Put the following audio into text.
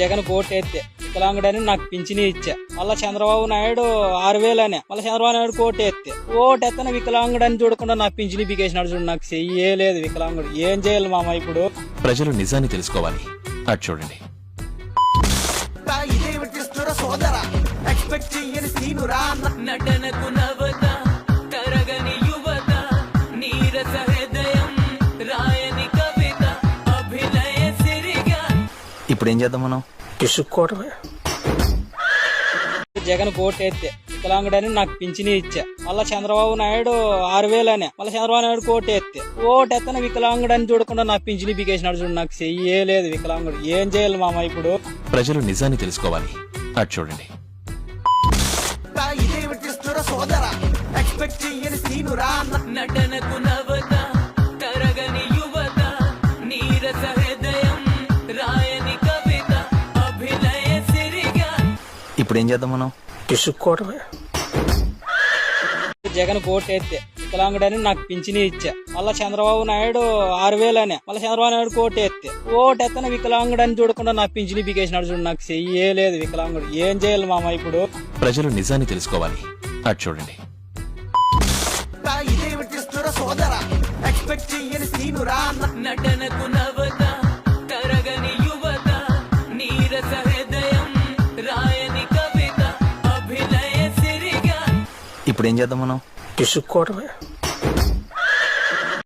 జగన్ కోటేస్తే వికలాంగుడని నాకు పింఛని ఇచ్చా. మళ్ళా చంద్రబాబు నాయుడు 6,000 అనే మళ్ళీ చంద్రబాబు నాయుడు ఓటెత్తన వికలాంగుడని చూడకుండా నాకు పింఛని బిగేసినాడు చూడు. నాకు చెయ్యలేదు వికలాంగుడు. ఏం చేయాలి మామ ఇప్పుడు? ప్రజలు నిజాన్ని తెలుసుకోవాలి. అటు చూడండి. నటనకు నవత తరగని యువత నీరస హృదయం రాయని కవిత అభినయ సిరిగా. ఇప్పుడు ఏం చేద్దాం మనం? ఇసుక్కోవడమే. జగన్ కోటేస్తే వికలాంగుడని నాకు పింఛని ఇచ్చా. మళ్ళా చంద్రబాబు నాయుడు 6,000 అనే మళ్ళీ చంద్రబాబు నాయుడు ఓటెత్తన వికలాంగుడని చూడకుండా నాకు పింఛని బిగేసినాడు చూడు. నాకు చెయ్యలేదు వికలాంగుడు. ఏం చేయాలి మామ ఇప్పుడు? ప్రజలు నిజాన్ని తెలుసుకోవాలి. అటు చూడండి. నటనకు నవత తరగని యువత నీరస హృదయం రాయని కవిత అభినయ సిరిగా. ఇప్పుడు ఏం చేద్దాం మనం? ఇసుక్కోవడమే. జగన్ కోటేస్తే వికలాంగుడని నాకు పింఛని ఇచ్చా. మళ్ళా చంద్రబాబు నాయుడు 6,000 అనే మళ్ళీ చంద్రబాబు నాయుడు ఓటెత్తన వికలాంగుడని చూడకుండా నాకు పింఛని బిగేసినాడు చూడు. నాకు చెయ్యలేదు వికలాంగుడు. ఏం చేయాలి మామ ఇప్పుడు? ప్రజలు నిజాన్ని తెలుసుకోవాలి. అటు చూడండి. నటనకు నవత తరగని యువత నీరస హృదయం రాయని కవిత అభినయ సిరిగా. ఇప్పుడు ఏం చేద్దాం మనం? ఇసుక్కోవడమే.